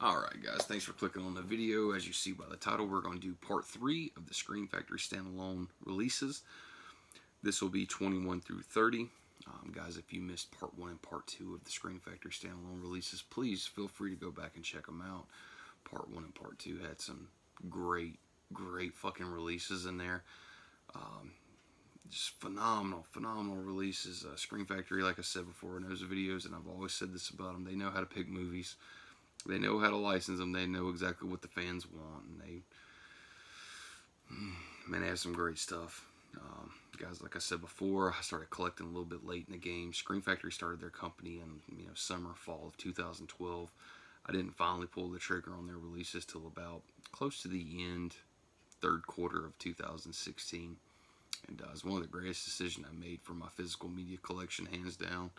Alright guys, thanks for clicking on the video. As you see by the title, we're going to do part 3 of the Scream Factory standalone releases. This will be 21 through 30. Guys, if you missed part 1 and part 2 of the Scream Factory standalone releases, please feel free to go back and check them out. Part 1 and part 2 had some great fucking releases in there. Just phenomenal releases. Scream Factory, like I said before in those videos, and I've always said this about them, they know how to pick movies. They know how to license them. They know exactly what the fans want, and they have some great stuff. Guys, like I said before, I started collecting a little bit late in the game. Scream Factory started their company in summer, fall of 2012. I didn't finally pull the trigger on their releases till about close to the end, third quarter of 2016. And it was one of the greatest decisions I made for my physical media collection, hands down.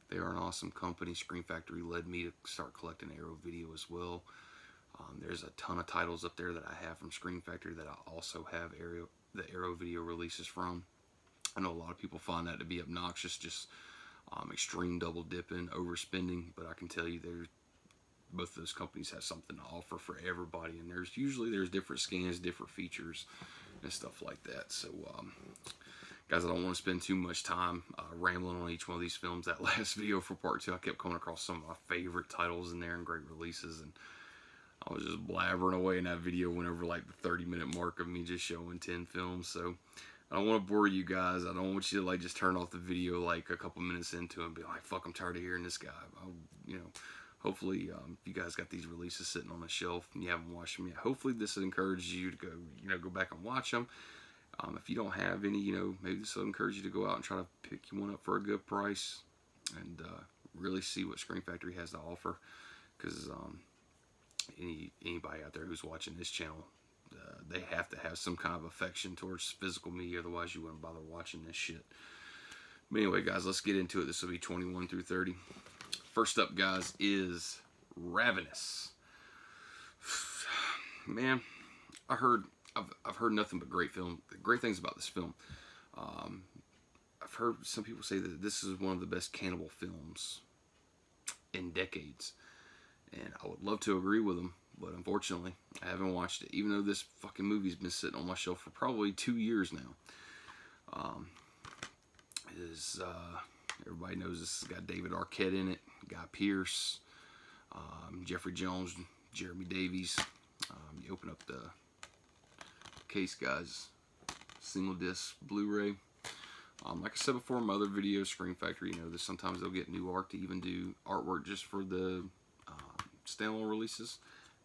They are an awesome company. Scream Factory led me to start collecting Arrow Video as well. There's a ton of titles up there that I have from Scream Factory that I also have the Arrow Video releases from. I know a lot of people find that to be obnoxious, just extreme double dipping, overspending, but I can tell you both of those companies have something to offer for everybody, and there's different scans, different features, and stuff like that. So guys, I don't want to spend too much time rambling on each one of these films. That last video for part 2, I kept coming across some of my favorite titles in there and great releases, and I was just blabbering away in that video. Went over like the 30-minute mark of me just showing 10 films. So I don't want to bore you guys. I don't want you to like just turn off the video like a couple minutes into it and be like, fuck, I'm tired of hearing this guy. Hopefully if you guys got these releases sitting on the shelf and you haven't watched them yet, hopefully this encourages you to go back and watch them. If you don't have any, maybe this will encourage you to go out and try to pick you one up for a good price and really see what Scream Factory has to offer. Because anybody out there who's watching this channel, they have to have some kind of affection towards physical media, otherwise you wouldn't bother watching this shit. But anyway, guys, let's get into it. This will be 21 through 30. First up, guys, is Ravenous. Man, I've heard nothing but great things about this film. I've heard some people say that this is one of the best cannibal films in decades, and I would love to agree with them, but unfortunately, I haven't watched it, even though this fucking movie's been sitting on my shelf for probably 2 years now. Everybody knows this has got David Arquette in it, Guy Pearce, Jeffrey Jones, Jeremy Davies. You open up the case, guys, single disc Blu-ray. Like I said before in my other videos, Scream Factory, sometimes they'll get new art to even do artwork just for the standalone releases,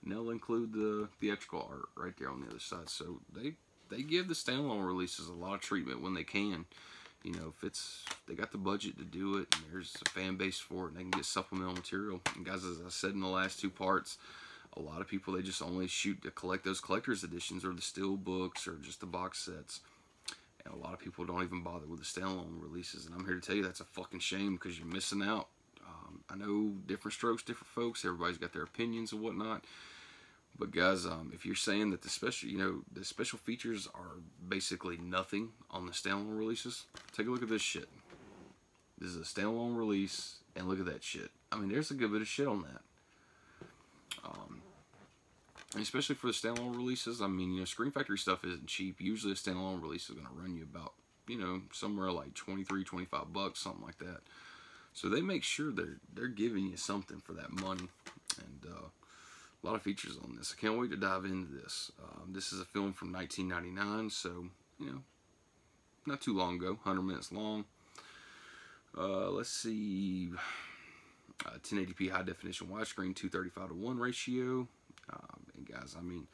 and they'll include the theatrical art right there on the other side. So they give the standalone releases a lot of treatment when they can. If they got the budget to do it, and there's a fan base for it, and they can get supplemental material. And guys, as I said in the last 2 parts, a lot of people, they just only shoot to collect those collector's editions or the steel books or just the box sets. And a lot of people don't even bother with the standalone releases. And I'm here to tell you that's a fucking shame, because you're missing out. I know different strokes, different folks. Everybody's got their opinions and whatnot. But guys, if you're saying that the special features are basically nothing on the standalone releases, take a look at this shit. This is a standalone release, and look at that shit. I mean, there's a good bit of shit on that. And especially for the standalone releases, I mean, Scream Factory stuff isn't cheap. Usually a standalone release is going to run you about, somewhere like 23, 25 bucks, something like that. So they make sure they're giving you something for that money. And a lot of features on this. I can't wait to dive into this. This is a film from 1999, so, not too long ago, 100 minutes long. Let's see, 1080p high definition widescreen, 235:1 ratio. And guys, I mean,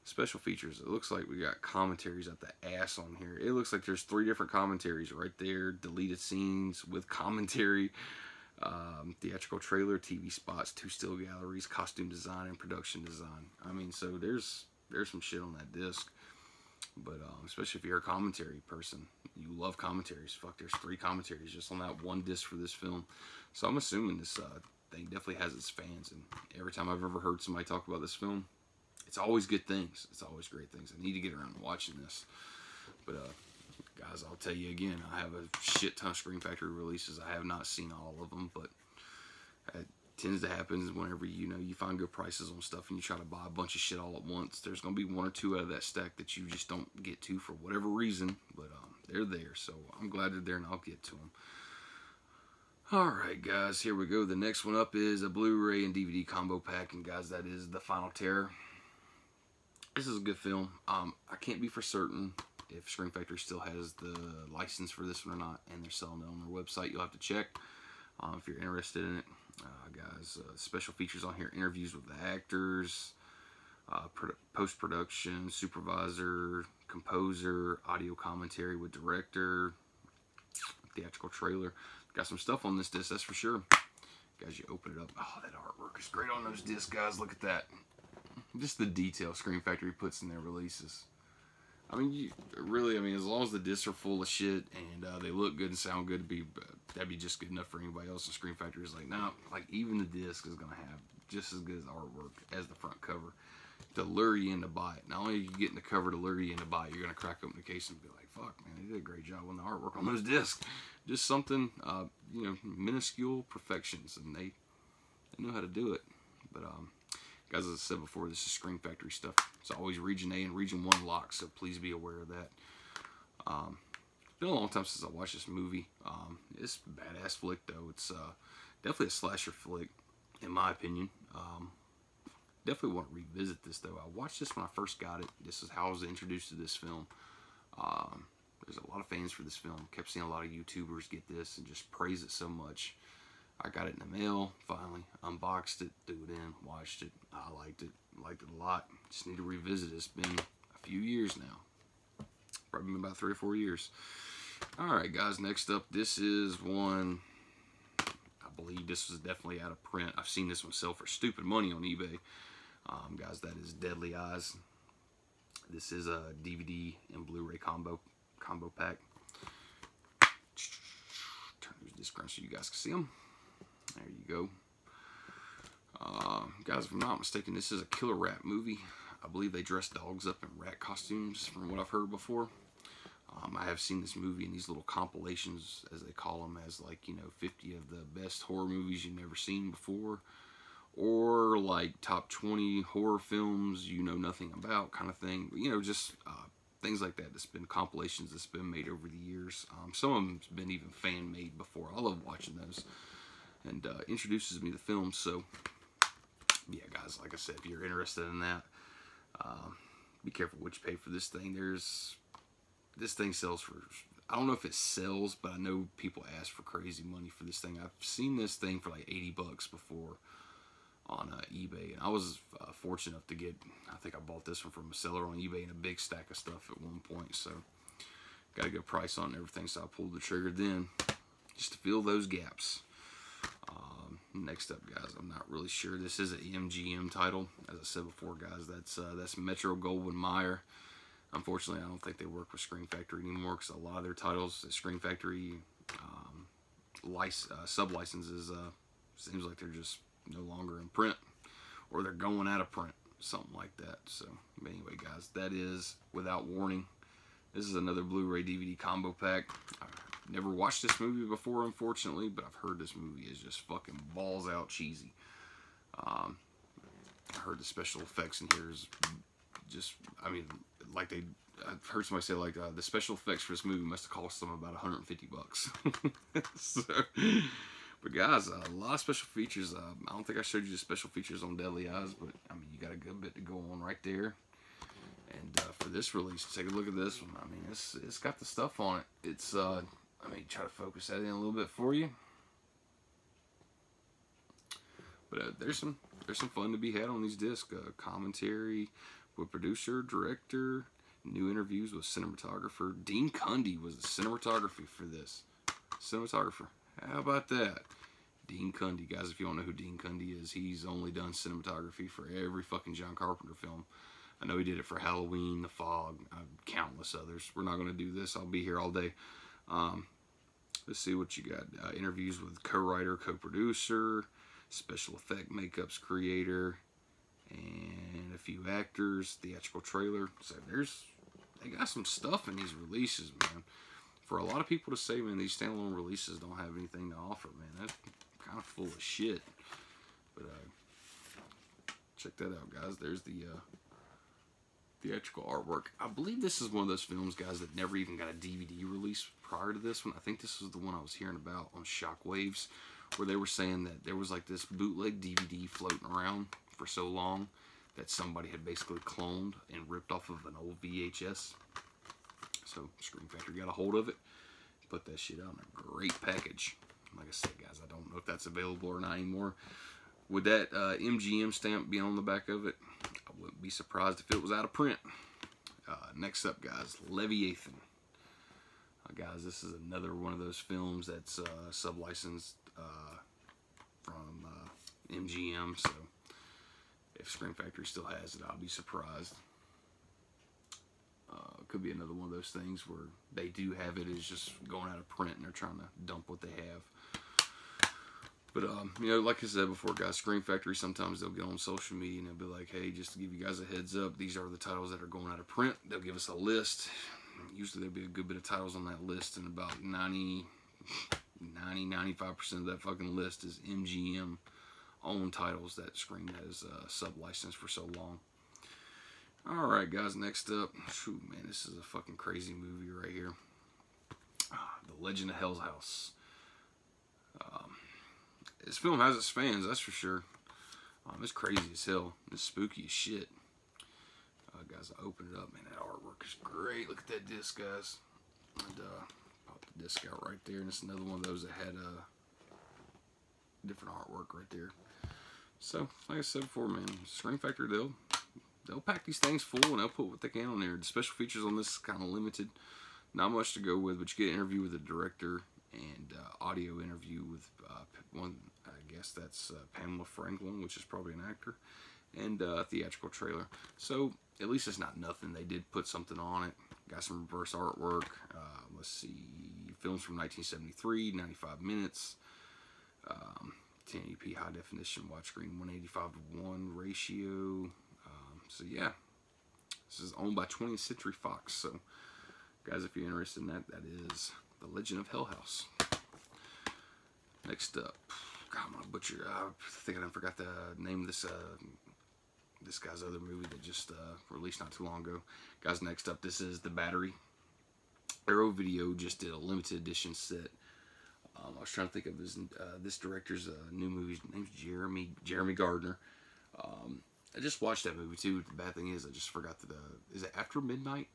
special features, it looks like we got commentaries at the ass on here. It looks like there's 3 different commentaries right there, deleted scenes with commentary, theatrical trailer, TV spots, 2 still galleries, costume design, and production design. I mean, so there's some shit on that disc. But especially if you're a commentary person, you love commentaries. Fuck, there's 3 commentaries just on that one disc for this film. So I'm assuming this thing definitely has its fans, and every time I've ever heard somebody talk about this film, it's always good things. It's always great things. I need to get around to watching this. But guys, I'll tell you again, I have a shit ton of Scream Factory releases. I have not seen all of them, but tends to happen is whenever you find good prices on stuff and you try to buy a bunch of shit all at once, there's gonna be one or two out of that stack that you just don't get to for whatever reason. But they're there, so I'm glad they're there, and I'll get to them. Alright guys, here we go. The next one up is a Blu-ray and DVD combo pack, and guys, that is The Final Terror. This is a good film. I can't be for certain if Scream Factory still has the license for this one or not, and they're selling it on their website. You'll have to check if you're interested in it. Guys, special features on here: interviews with the actors, post-production, supervisor, composer, audio commentary with director, theatrical trailer. Got some stuff on this disc, that's for sure. Guys, you open it up. Oh, that artwork is great on those discs, guys. Look at that. Just the detail Scream Factory puts in their releases. I mean, as long as the discs are full of shit and they look good and sound good, that'd be just good enough for anybody else. And Scream Factory is like, nah, like even the disc is gonna have just as good as artwork as the front cover to lure you in to buy it. Not only are you getting the cover to lure you in to buy it, you're gonna crack open the case and be like, fuck, man, they did a great job on the artwork on those discs. Just something, minuscule perfections, and they know how to do it. But guys, as I said before, this is Scream Factory stuff. It's always Region A and Region 1 locked, so please be aware of that. It's been a long time since I watched this movie. It's a badass flick, though. It's definitely a slasher flick, in my opinion. Definitely want to revisit this, though. I watched this when I first got it. This is how I was introduced to this film. There's a lot of fans for this film. Kept seeing a lot of YouTubers get this and just praise it so much. I got it in the mail, finally, unboxed it, threw it in, watched it. I liked it a lot. Just need to revisit it. It's been a few years now. Probably been about 3 or 4 years. Alright guys, next up, this is one, I believe this was definitely out of print. I've seen this one sell for stupid money on eBay. Guys, that is Deadly Eyes. This is a DVD and Blu-ray combo pack. Turn this disc around so you guys can see them. There you go. Guys, if I'm not mistaken, this is a killer rat movie. I believe they dress dogs up in rat costumes, from what I've heard before. I have seen this movie in these little compilations, as they call them, as like, 50 of the best horror movies you've never seen before, or like top 20 horror films you know nothing about, kind of thing. Just things like that. It's been compilations that's been made over the years. Some of them's been even fan made before. I love watching those, and introduces me to films. So yeah, guys, like I said, if you're interested in that, be careful what you pay for this thing. This thing sells for, I don't know if it sells, but I know people ask for crazy money for this thing. I've seen this thing for like 80 bucks before on eBay, and I was fortunate enough to get, I think I bought this one from a seller on eBay in a big stack of stuff at one point, so got a good price on everything, so I pulled the trigger then just to fill those gaps. Next up, guys, I'm not really sure. This is an MGM title. As I said before, guys, that's Metro-Goldwyn-Mayer. Unfortunately, I don't think they work with Scream Factory anymore, because a lot of their titles at Scream Factory sub-licenses, seems like they're just no longer in print, or they're going out of print, something like that. So anyway, guys, that is Without Warning. This is another Blu-ray DVD combo pack. I've never watched this movie before, unfortunately, but I've heard this movie is just fucking balls out cheesy. I heard the special effects in here is just, like I've heard somebody say like the special effects for this movie must have cost them about 150 bucks. So, but guys, a lot of special features. I don't think I showed you the special features on Deadly Eyes, but you got a good bit to go on right there. And for this release, take a look at this one. It's got the stuff on it. It's try to focus that in a little bit for you. But there's some fun to be had on these discs. Commentary with producer, director, new interviews with cinematographer. Dean Cundey was the cinematography for this. Cinematographer. How about that? Dean Cundey. Guys, if you don't know who Dean Cundey is, he's only done cinematography for every fucking John Carpenter film. I know he did it for Halloween, The Fog, countless others. We're not going to do this. I'll be here all day. Let's see what you got. Interviews with co-writer, co-producer, special effect makeups creator, and a few actors, theatrical trailer. So they got some stuff in these releases, man. For a lot of people to say, man, these standalone releases don't have anything to offer, man, that's kind of full of shit. But check that out, guys. There's the theatrical artwork. I believe this is one of those films, guys, that never even got a DVD release prior to this one. I think this was the one I was hearing about on Shockwaves, where they were saying that there was like this bootleg DVD floating around for so long that somebody had basically cloned and ripped off of an old VHS. So Scream Factory got a hold of it, put that shit out in a great package. Like I said, guys, I don't know if that's available or not anymore. Would that MGM stamp be on the back of it? I wouldn't be surprised if it was out of print. Next up, guys, Leviathan. Guys, this is another one of those films that's sub-licensed from MGM, so if Scream Factory still has it, I'll be surprised. Could be another one of those things where they do have it, it's just going out of print and they're trying to dump what they have. But, you know, like I said before, guys, Scream Factory, sometimes they'll get on social media and they'll be like, hey, just to give you guys a heads up, these are the titles that are going out of print. They'll give us a list. Usually there'll be a good bit of titles on that list, and about 95% of that fucking list is MGM owned titles that Scream has sub-licensed for so long. Alright, guys, next up, whew, man, this is a fucking crazy movie right here. The Legend of Hell House. This film has its fans, that's for sure. It's crazy as hell. It's spooky as shit. Guys, I open it up, man, that artwork is great. Look at that disc, guys. And pop the disc out right there, and it's another one of those that had different artwork right there. So, like I said before, man, Scream Factory, they'll pack these things full and they'll put what they can on there. The special features on this is kind of limited. Not much to go with, but you get an interview with the director and audio interview with one, I guess that's Pamela Franklin, which is probably an actor, and theatrical trailer. So at least it's not nothing. They did put something on it. Got some reverse artwork. Let's see, films from 1973, 95 minutes, 1080p high definition widescreen, 185:1 ratio. So yeah, this is owned by 20th Century Fox. So guys, if you're interested in that, that is The Legend of Hell House. Next up, God, I'm gonna butcher. I think I forgot the name of this guy's other movie that just released not too long ago. Guys, next up, this is The Battery. Arrow Video just did a limited edition set. I was trying to think of this director's new movie. His name's Jeremy Gardner. I just watched that movie too. The bad thing is I just forgot is it After Midnight?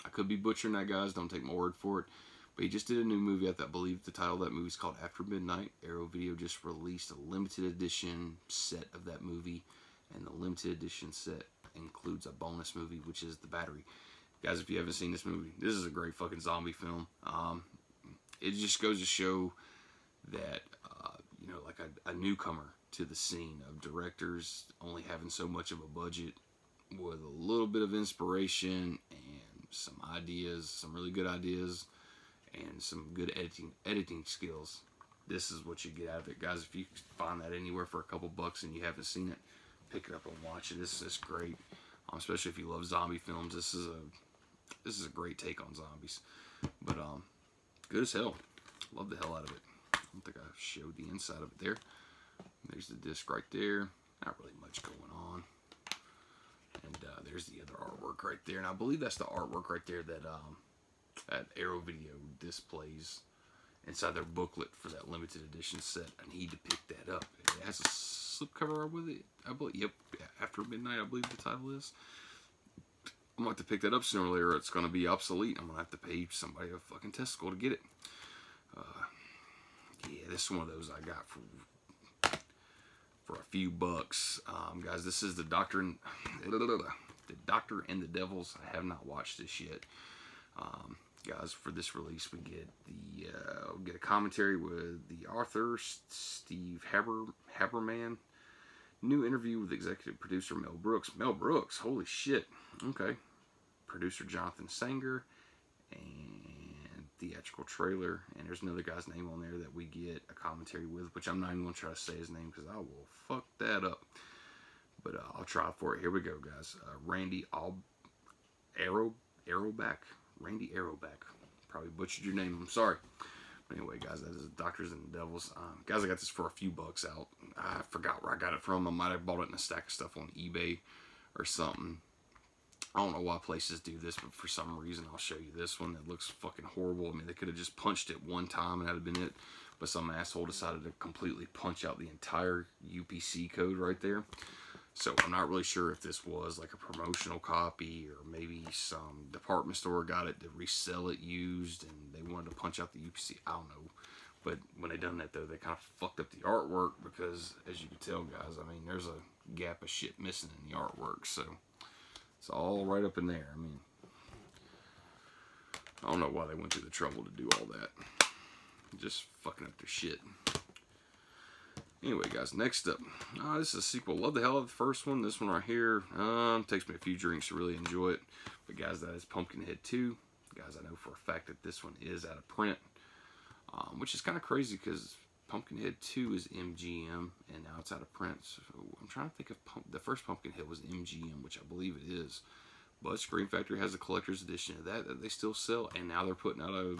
I could be butchering that, guys. Don't take my word for it. But he just did a new movie. I believe the title of that movie is called After Midnight. Arrow Video just released a limited edition set of that movie. And the limited edition set includes a bonus movie, which is The Battery. Guys, if you haven't seen this movie, this is a great fucking zombie film. It just goes to show that, you know, like a newcomer to the scene of directors only having so much of a budget with a little bit of inspiration and some ideas, some really good ideas, and some good editing skills. This is what you get out of it, guys. If you find that anywhere for a couple bucks and you haven't seen it, pick it up and watch it. This is great, especially if you love zombie films. This is a great take on zombies. But good as hell. Love the hell out of it. I don't think I showed the inside of it there. There's the disc right there. Not really much going on. And there's the other artwork right there. And I believe that's the artwork right there that that Arrow Video displays inside their booklet for that limited edition set. I need to pick that up. It has a slipcover with it, I believe. Yep, After Midnight, I believe the title is. I'm going to have to pick that up sooner or later. It's going to be obsolete. I'm going to have to pay somebody a fucking testicle to get it. Yeah, this is one of those I got for a few bucks. Guys, this is The Doctor and the Devils. I have not watched this yet. Guys, for this release, we get a commentary with the author, Steve Haberman. New interview with executive producer Mel Brooks. Mel Brooks, holy shit. Okay. Producer Jonathan Sanger. And theatrical trailer. And there's another guy's name on there that we get a commentary with, which I'm not even going to try to say his name because I will fuck that up. But I'll try for it. Here we go, guys. Randy Arrowback. Randy Arrowback. Probably butchered your name. I'm sorry. Anyway, guys, that is Doctors and Devils. Guys, I got this for a few bucks out. I forgot where I got it from. I might have bought it in a stack of stuff on eBay or something. I don't know why places do this, but for some reason, I'll show you this one. It looks fucking horrible. I mean, they could have just punched it one time and that'd have been it. But some asshole decided to completely punch out the entire UPC code right there. So I'm not really sure if this was like a promotional copy or maybe some department store got it to resell it used and they wanted to punch out the UPC. I don't know. But when they done that though, they kind of fucked up the artwork because as you can tell, guys, I mean, there's a gap of shit missing in the artwork. So it's all right up in there. I mean, I don't know why they went through the trouble to do all that. Just fucking up their shit. Anyway, guys, next up. This is a sequel. Love the hell of the first one. This one right here. Takes me a few drinks to really enjoy it. But guys, that is Pumpkinhead 2. Guys, I know for a fact that this one is out of print. Which is kind of crazy because Pumpkinhead 2 is MGM and now it's out of print. So I'm trying to think if the first Pumpkinhead was MGM, which I believe it is. But Scream Factory has a collector's edition of that they still sell. And now they're putting out a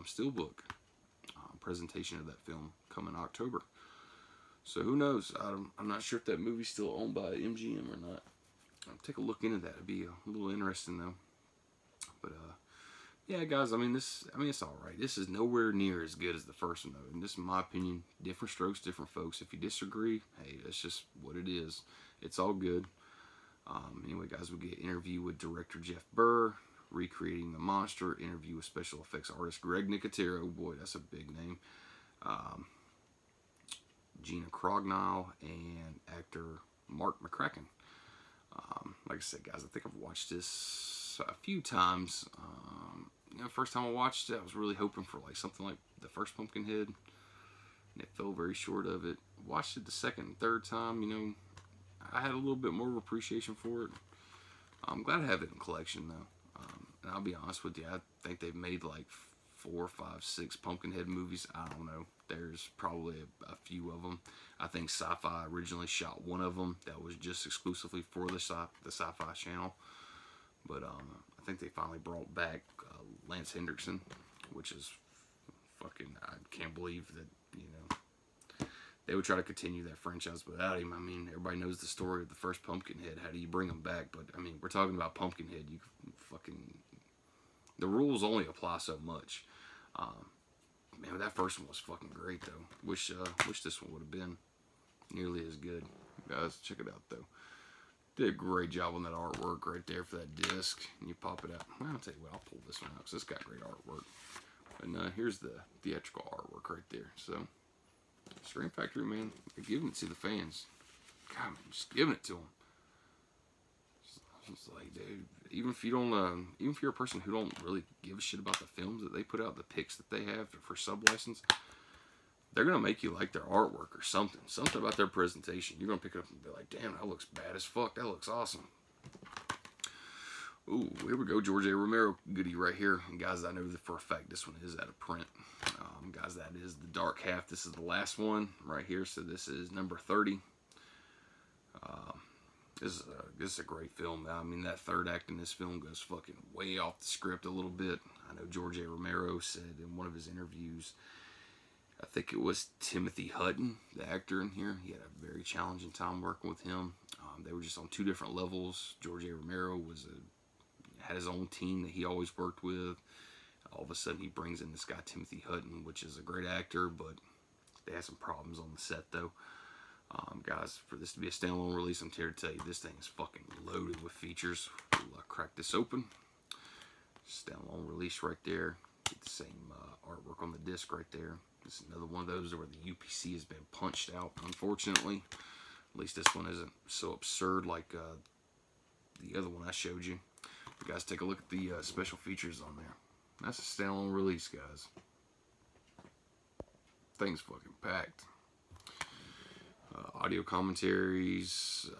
steelbook presentation of that film coming October. So who knows? I'm not sure if that movie's still owned by MGM or not. I'll take a look into that. It'd be a little interesting though. But yeah, guys. I mean, it's all right. This is nowhere near as good as the first one though. And this, in my opinion, different strokes, different folks. If you disagree, hey, that's just what it is. It's all good. Anyway, guys, we get interview with director Jeff Burr, recreating the monster. Interview with special effects artist Greg Nicotero. Boy, that's a big name. Gina Crognall and actor Mark McCracken. Like I said, guys, I think I've watched this a few times. You know, first time I watched it, I was really hoping for like something like the first Pumpkinhead, and it fell very short of it. Watched it the second and third time, you know, I had a little bit more appreciation for it. I'm glad I have it in collection though. And I'll be honest with you, I think they've made like 4, 5, 6 Pumpkinhead movies. I don't know. There's probably a few of them. I think Sci-Fi originally shot one of them that was just exclusively for the Sci-Fi channel. But I think they finally brought back Lance Hendrickson, which is fucking, I can't believe that, you know, they would try to continue that franchise without him. I mean, everybody knows the story of the first Pumpkinhead. How do you bring him back? But, I mean, we're talking about Pumpkinhead. You fucking, the rules only apply so much. Man, that first one was fucking great, though. Wish this one would have been nearly as good. Guys, check it out, though. Did a great job on that artwork right there for that disc. And you pop it out. Well, I'll tell you what, I'll pull this one out because it's got great artwork. And here's the theatrical artwork right there. So, Scream Factory, man, they're giving it to the fans. God, man, just giving it to them. It's like, dude, even if you don't, even if you're a person who don't really give a shit about the films that they put out, the pics that they have for sub-license, they're gonna make you like their artwork or something about their presentation. You're gonna pick it up and be like, damn, that looks bad as fuck. That looks awesome. Ooh, here we go, George A. Romero goodie right here. And guys, I know that for a fact this one is out of print. Guys, that is The Dark Half. This is the last one right here. So this is number 30. This is a great film. I mean, that third act in this film goes fucking way off the script a little bit. I know George A. Romero said in one of his interviews, I think it was Timothy Hutton, the actor in here. He had a very challenging time working with him. They were just on 2 different levels. George A. Romero had his own team that he always worked with. All of a sudden, he brings in this guy, Timothy Hutton, which is a great actor, but they had some problems on the set, though. Guys, for this to be a standalone release, I'm here to tell you, this thing is fucking loaded with features. We'll crack this open. Standalone release right there. Get the same artwork on the disc right there. This is another one of those where the UPC has been punched out, unfortunately. At least this one isn't so absurd like the other one I showed you. You guys take a look at the special features on there. That's a standalone release, guys. Thing's fucking packed. Audio commentaries.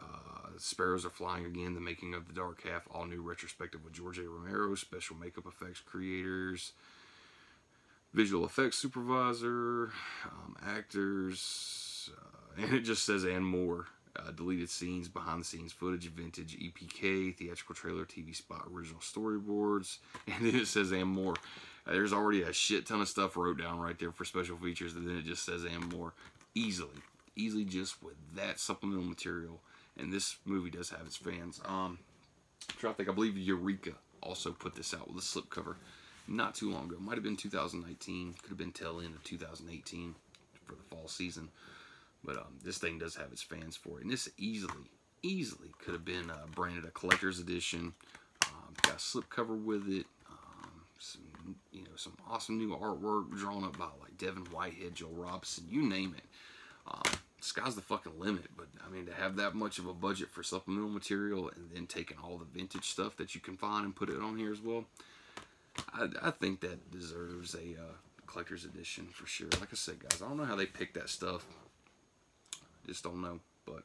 Sparrows Are Flying Again, The Making of The Dark Half, all new retrospective with George A. Romero, special makeup effects creators, visual effects supervisor, actors, and it just says and more. deleted scenes, behind the scenes footage, vintage EPK, theatrical trailer, TV spot, original storyboards, and then it says and more. There's already a shit ton of stuff wrote down right there for special features, and then it just says and more. Easily just with that supplemental material. And this movie does have its fans. I'm trying to think, I believe Eureka also put this out with a slipcover not too long ago. Might have been 2019, could have been tail end of 2018 for the fall season. But this thing does have its fans for it. And this easily could have been branded a collector's edition. Got a slipcover with it. Some awesome new artwork drawn up by like Devin Whitehead, Joe Robson, you name it. Sky's the fucking limit. But I mean, to have that much of a budget for supplemental material and then taking all the vintage stuff that you can find and put it on here as well, I think that deserves a collector's edition for sure. Like I said, guys, I don't know how they pick that stuff. Just don't know. But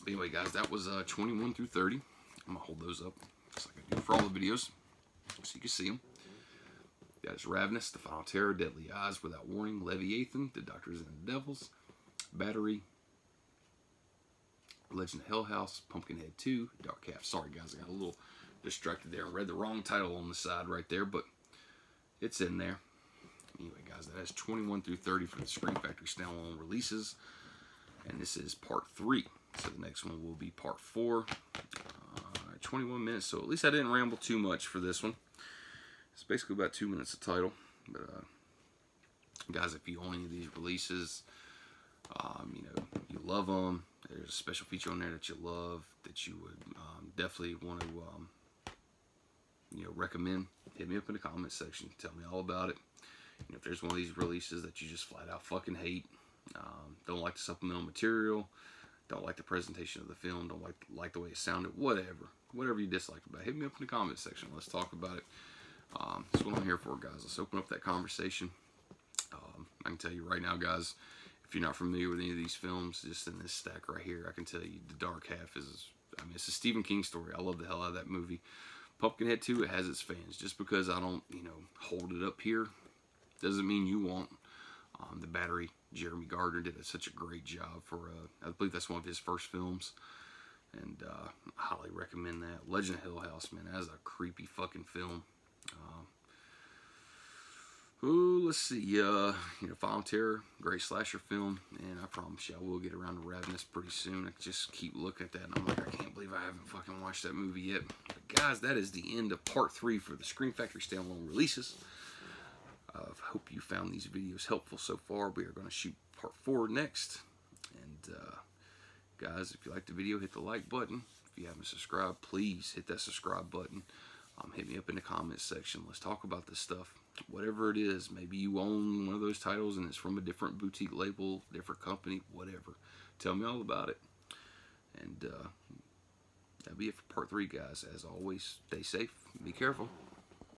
anyway, guys, that was 21 through 30. I'm gonna hold those up just like I do for all the videos, so you can see them. Guys, Ravenous, The Final Terror, Deadly Eyes, Without Warning, Leviathan, The Doctors and the Devils, Battery, Legend of Hell House, Pumpkinhead 2, Dark Half. Sorry, guys, I got a little distracted there and read the wrong title on the side right there, but it's in there. Anyway, guys, that has 21 through 30 for the Scream Factory standalone releases, and this is part 3. So the next one will be part 4. 21 minutes, so at least I didn't ramble too much for this one. It's basically about 2 minutes of title. But guys, if you own any of these releases, you love them, there's a special feature on there that you love, that you would definitely want to recommend, hit me up in the comment section. Tell me all about it. If there's one of these releases that you just flat out fucking hate, don't like the supplemental material, don't like the presentation of the film, don't like the way it sounded, whatever you dislike about it, hit me up in the comment section. Let's talk about it. That's what I'm here for, guys. Let's open up that conversation. I can tell you right now, guys, if you're not familiar with any of these films, just in this stack right here, I can tell you The Dark Half is, it's a Stephen King story. I love the hell out of that movie. Pumpkinhead 2, it has its fans. Just because I don't, hold it up here, doesn't mean you won't. The Battery, Jeremy Gardner did such a great job for, I believe that's one of his first films. And I highly recommend that. Legend of Hill House, man, that is a creepy fucking film. Let's see, Final Terror, great slasher film, and I promise you I will get around to Ravenous pretty soon. I just keep looking at that and I'm like, I can't believe I haven't fucking watched that movie yet. But guys, that is the end of part 3 for the Scream Factory standalone releases. I hope you found these videos helpful so far. We are going to shoot part 4 next. And guys, if you liked the video, hit the like button. If you haven't subscribed, please hit that subscribe button. Hit me up in the comments section. Let's talk about this stuff. Whatever it is, maybe you own one of those titles and it's from a different boutique label, different company, whatever. Tell me all about it. And that'll be it for part 3, guys. As always, stay safe, be careful.